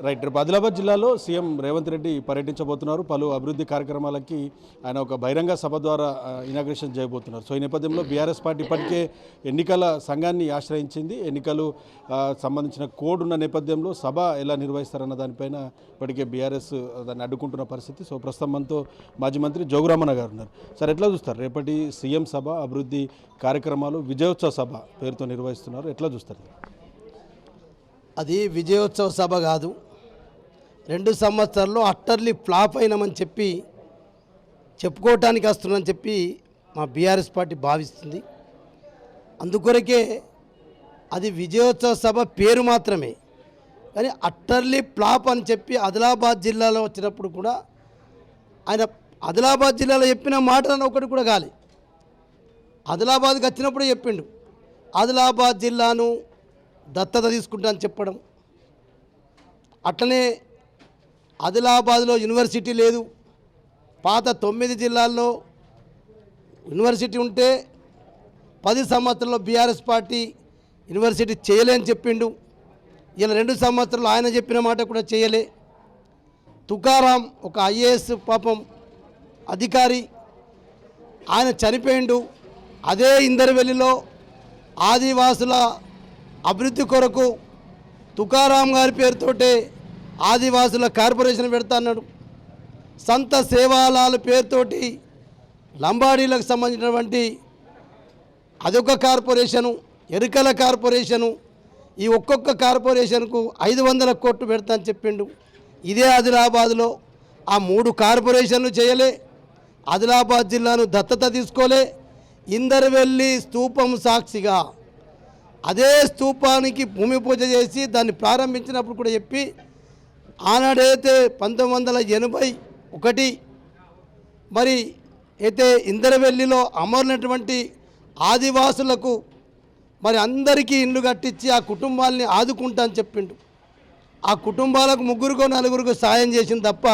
Right. రేపు ఆదిలాబాద్ జిల్లాలో CM Revanth Reddy పర్యటించబోతున్నారు. పలు అభివృద్ధి కార్యక్రమాలకి ఆయన ఒక బహిరంగ సభ ద్వారా ఇనాగ్రేషన్ చేయబోతున్నారు. సో ఈ నేపథ్యంలో బీఆర్ఎస్ పార్టీ ఇప్పటికే ఎన్నికల సంఘాన్ని ఆశ్రయించింది. ఎన్నికలు సంబంధించిన కోడ్ ఉన్న నేపథ్యంలో సభ ఎలా నిర్వహిస్తారన్న దానిపైన ఇప్పటికే బీఆర్ఎస్ దాన్ని అడ్డుకుంటున్న పరిస్థితి. సో ప్రస్తుతం మనతో మాజీ మంత్రి జోగురామన్న గారు ఉన్నారు. సార్, ఎట్లా చూస్తారు రేపటి సీఎం సభ, అభివృద్ధి కార్యక్రమాలు విజయోత్సవ సభ పేరుతో నిర్వహిస్తున్నారు, ఎట్లా చూస్తారు? అది విజయోత్సవ సభ కాదు. 2 సంవత్సరాల్లో అట్టర్లీ ఫ్లాప్ అయినామని చెప్పి చెప్పుకోవటానికి వస్తుందని చెప్పి మా బీఆర్ఎస్ పార్టీ భావిస్తుంది. అందుకొరకే అది విజయోత్సవ సభ పేరు మాత్రమే, కానీ అట్టర్లీ ఫ్లాప్ అని చెప్పి ఆదిలాబాద్ జిల్లాలో వచ్చినప్పుడు కూడా ఆయన ఆదిలాబాద్ జిల్లాలో చెప్పిన మాటలను ఒకటి కూడా కాలే. ఆదిలాబాద్కి వచ్చినప్పుడు చెప్పిండు ఆదిలాబాద్ జిల్లాను దత్తత తీసుకుంటా అని చెప్పడం. అట్లనే ఆదిలాబాద్లో యూనివర్సిటీ లేదు. పాత 9 జిల్లాల్లో యూనివర్సిటీ ఉంటే 10 సంవత్సరాల్లో బీఆర్ఎస్ పార్టీ యూనివర్సిటీ చేయలేని చెప్పిండు. ఇలా 2 సంవత్సరాలు ఆయన చెప్పిన మాట కూడా చేయలే. తుకారాం ఒక ఐఏఎస్ పాపం అధికారి, ఆయన చనిపోయిండు. అదే ఇందర్వెల్లిలో ఆదివాసుల అభివృద్ధి కొరకు తుకారాం గారి పేరుతోటే ఆదివాసుల కార్పొరేషన్ పెడతా అన్నాడు. సంత సేవాలాల పేరుతోటి లంబాడీలకు సంబంధించినటువంటి అదొక కార్పొరేషను, ఎరుకల కార్పొరేషను, ఈ ఒక్కొక్క కార్పొరేషన్కు 500 కోట్లు పెడతా అని చెప్పిండు. ఇదే ఆదిలాబాద్లో ఆ 3 కార్పొరేషన్లు చేయలే. ఆదిలాబాద్ జిల్లాను దత్తత తీసుకోలే. ఇందర్వెల్లి స్తూపం సాక్షిగా అదే స్తూపానికి భూమి పూజ చేసి దాన్ని ప్రారంభించినప్పుడు కూడా చెప్పి ఆనాడైతే 1981 మరి అయితే ఇందరవెల్లిలో అమర్నటువంటి ఆదివాసులకు మరి అందరికీ ఇండ్లు కట్టించి ఆ కుటుంబాలని ఆదుకుంటా అని చెప్పిండు. ఆ కుటుంబాలకు 3 4 సాయం చేసింది తప్ప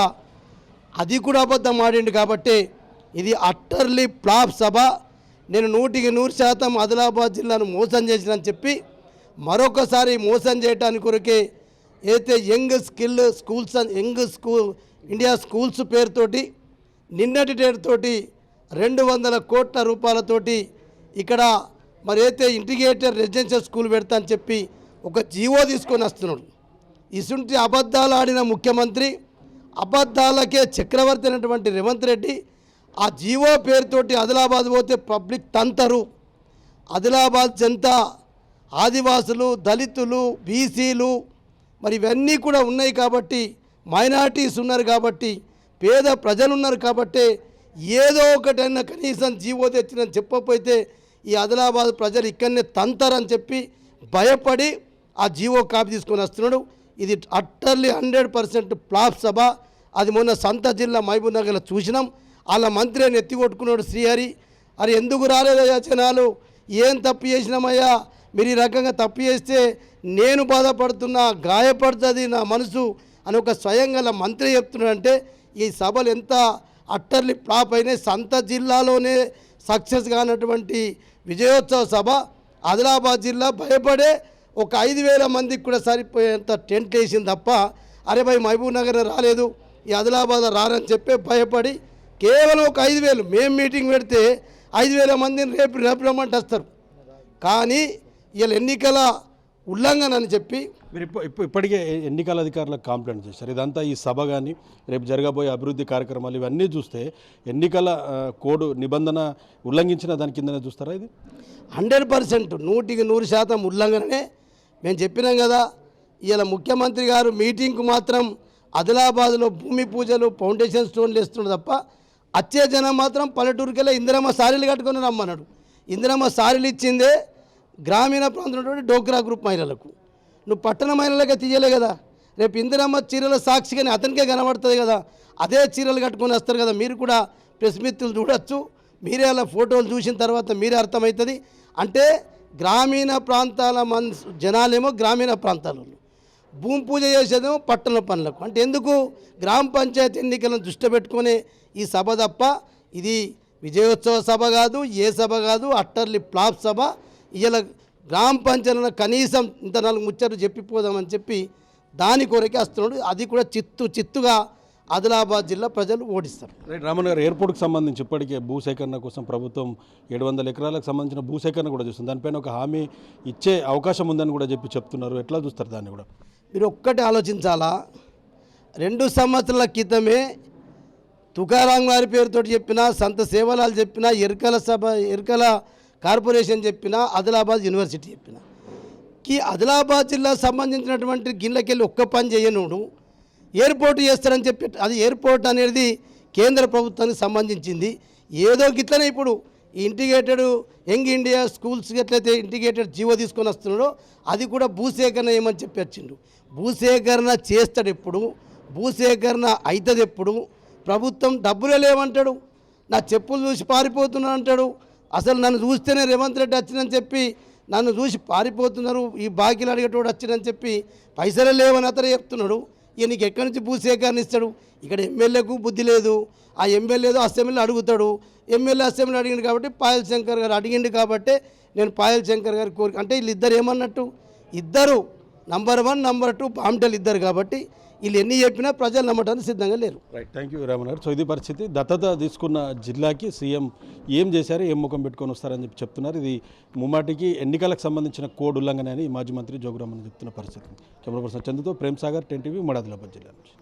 అది కూడా అబద్ధం ఆడిండు. కాబట్టి ఇది అట్టర్లీ ఫ్లాప్ సభ. నేను 100% ఆదిలాబాద్ జిల్లాను మోసం చేసినని చెప్పి మరొకసారి మోసం చేయడానికి కొరకే అయితే యంగ్ స్కూల్ ఇండియా స్కూల్స్ పేరుతోటి నిన్నటి డేట్తోటి 200 కోట్ల రూపాయలతోటి ఇక్కడ మరి అయితే ఇంటిగ్రేటెడ్ రెసిడెన్షియల్ స్కూల్ పెడతా అని చెప్పి ఒక జీవో తీసుకొని వస్తున్నాడు. ఇసుంటి అబద్ధాలు ఆడిన ముఖ్యమంత్రి, అబద్ధాలకే చక్రవర్తి అయినటువంటి రేవంత్ రెడ్డి ఆ జీవో పేరుతోటి ఆదిలాబాద్ పోతే పబ్లిక్ తంతరు. ఆదిలాబాద్ జనతా, ఆదివాసులు, దళితులు, బీసీలు మరి ఇవన్నీ కూడా ఉన్నాయి కాబట్టి, మైనారిటీస్ ఉన్నారు కాబట్టి, పేద ప్రజలు ఉన్నారు కాబట్టి ఏదో ఒకటైనా కనీసం జీవో తెచ్చిందని చెప్పకపోతే ఈ ఆదిలాబాద్ ప్రజలు ఇక్కడనే తంతరని చెప్పి భయపడి ఆ జీవో కాపీ తీసుకొని వస్తున్నాడు. ఇది అట్టర్లీ 100% ఫ్లాప్ సభ. అది మొన్న సంత జిల్లా మహబూబ్ నగర్లో చూసినాం. వాళ్ళ మంత్రి అని ఎత్తి కొట్టుకున్నాడు శ్రీహరి. అరే ఎందుకు రాలేదయ్యా జనాలు, ఏం తప్పు చేసినామయ్యా, మీరు ఈ రకంగా తప్పు చేస్తే నేను బాధపడుతున్నా, గాయపడుతుంది నా మనసు అని ఒక స్వయంగా మంత్రి చెప్తున్నాడంటే ఈ సభలు ఎంత అట్టర్లీ ఫ్లాప్ అయినాయి. సంత జిల్లాలోనే సక్సెస్ కానటువంటి విజయోత్సవ సభ ఆదిలాబాద్ జిల్లా భయపడే ఒక 5,000 మందికి కూడా సరిపోయేంత టెంట్ వేసింది తప్ప అరే భయ్ మహబూబ్ నగర్ రాలేదు, ఈ ఆదిలాబాద్ రారని చెప్పి భయపడి కేవలం ఒక 5,000 మేము మీటింగ్ పెడితే 5,000 మందిని రేపు రమ్మంటే వస్తారు. కానీ వీళ్ళు ఎన్నికల ఉల్లంఘన అని చెప్పి మీరు ఇప్పటికే ఎన్నికల అధికారులకు కంప్లైంట్ చేశారు. ఇదంతా ఈ సభ కానీ రేపు జరగబోయే అభివృద్ధి కార్యక్రమాలు ఇవన్నీ చూస్తే ఎన్నికల కోడ్ నిబంధన ఉల్లంఘించిన దాని కిందనే చూస్తారా? ఇది 100% 100% ఉల్లంఘననే. మేము చెప్పినాం కదా, ఇలా ముఖ్యమంత్రి గారు మీటింగ్కు మాత్రం ఆదిలాబాద్లో భూమి పూజలు, ఫౌండేషన్ స్టోన్లు వేస్తున్నాడు తప్ప వచ్చే జనం మాత్రం పల్లెటూరుకెళ్ళి ఇందిరమ్మ సారీలు కట్టుకొని రమ్మన్నాడు. ఇందిరమ్మ సారీలు ఇచ్చిందే గ్రామీణ ప్రాంతంలో డోక్రా గ్రూప్ మహిళలకు. నువ్వు పట్టణ మహిళలకే తీయలే కదా. రేపు ఇందిరమ్మ చీరల సాక్షిగానే అతనికే కనబడుతుంది కదా, అదే చీరలు కట్టుకొని వస్తారు కదా. మీరు కూడా ప్రెస్ మీట్లు చూడొచ్చు, మీరే అలా ఫోటోలు చూసిన తర్వాత మీరే అర్థమవుతుంది. అంటే గ్రామీణ ప్రాంతాల జనాలేమో గ్రామీణ ప్రాంతాలలో, భూమి పూజ చేసేదేమో పట్టణ పనులకు. అంటే ఎందుకు గ్రామ పంచాయతీ ఎన్నికలను దృష్టి పెట్టుకునే ఈ సభ తప్ప ఇది విజయోత్సవ సభ కాదు, ఏ సభ కాదు, అట్టర్లీ ఫ్లాప్ సభ. ఇలా గ్రామ పంచాయతీలో కనీసం ఇంత 4 ముచ్చట్లు చెప్పిపోదామని చెప్పి దాని కొరకే వస్తున్నాడు. అది కూడా చిత్తుగా ఆదిలాబాద్ జిల్లా ప్రజలు ఓడిస్తారు. రైట్ రామన్ గారు, ఎయిర్పోర్ట్కి సంబంధించి ఇప్పటికే భూసేకరణ కోసం ప్రభుత్వం 700 ఎకరాలకు సంబంధించిన భూసేకరణ కూడా చేస్తుంది. దానిపైన ఒక హామీ ఇచ్చే అవకాశం ఉందని కూడా చెప్తున్నారు. ఎట్లా చూస్తారు దాన్ని కూడా? మీరు ఒక్కటి ఆలోచించాలా, 2 సంవత్సరాల క్రితమే తుకారాం గారి పేరుతో చెప్పిన, సంత సేవలాలు చెప్పిన, ఎరుకల కార్పొరేషన్ చెప్పిన, ఆదిలాబాద్ యూనివర్సిటీ చెప్పిన ఆదిలాబాద్ జిల్లాకు సంబంధించినటువంటి గిన్నెకెళ్ళి ఒక్క పని చేయనుడు ఎయిర్పోర్ట్ చేస్తారని చెప్పి, అది ఎయిర్పోర్ట్ అనేది కేంద్ర ప్రభుత్వానికి సంబంధించింది. ఏదో గిట్లనే ఇప్పుడు ఈ ఇంటిగ్రేటెడ్ యంగ్ ఇండియా స్కూల్స్కి ఎట్లయితే ఇంటిగ్రేటెడ్ జీవో తీసుకొని వస్తున్నాడో అది కూడా భూసేకరణ ఏమని చెప్పి వచ్చిండు. భూసేకరణ చేస్తాడు ఎప్పుడు, భూసేకరణ అవుతుంది ఎప్పుడు? ప్రభుత్వం డబ్బులే లేవంటాడు, నా చెప్పులు చూసి పారిపోతున్నాను అంటాడు. అసలు నన్ను చూస్తేనే రేవంత్ రెడ్డి వచ్చిందని చెప్పి నన్ను చూసి పారిపోతున్నారు, ఈ బాకీలు అడిగేటోడు వచ్చిందని చెప్పి పైసలే లేవని అతను చెప్తున్నాడు. ఇక నీకు ఎక్కడి నుంచి భూసేకరణ ఇస్తాడు? ఇక్కడ ఎమ్మెల్యేకు బుద్ధి లేదు, ఆ ఎమ్మెల్యేదో అసెంబ్లీలో అడుగుతాడు. ఎమ్మెల్యే అసెంబ్లీలో అడిగిండు కాబట్టి పాయల్ శంకర్ గారు అడిగిండు కాబట్టి నేను పాయల్ శంకర్ గారి కోరిక అంటే వీళ్ళిద్దరు ఏమన్నట్టు, ఇద్దరు నంబర్ 1 నంబర్ 2 బాంటలు ఇద్దరు కాబట్టి వీళ్ళు ఎన్ని చెప్పినా ప్రజలు నమ్మటానికి సిద్ధంగా లేరు. రైట్, థ్యాంక్ యూ రామన్ గారు. సో ఇది పరిస్థితి. దత్తత తీసుకున్న జిల్లాకి సీఎం ఏం చేశారు, ఏం ముఖం పెట్టుకొని వస్తారని చెప్తున్నారు. ఇది ముమ్మాటికి ఎన్నికలకు సంబంధించిన కోడ్ ఉల్లంఘన అని మాజీ మంత్రి జోగురామన్ చెప్తున్న పరిస్థితి. కెమెరా పర్సన్ చందుతో ప్రేమ్ సాగర్, 10 టీవీ, ఆదిలాబాద్ జిల్లా నుంచి.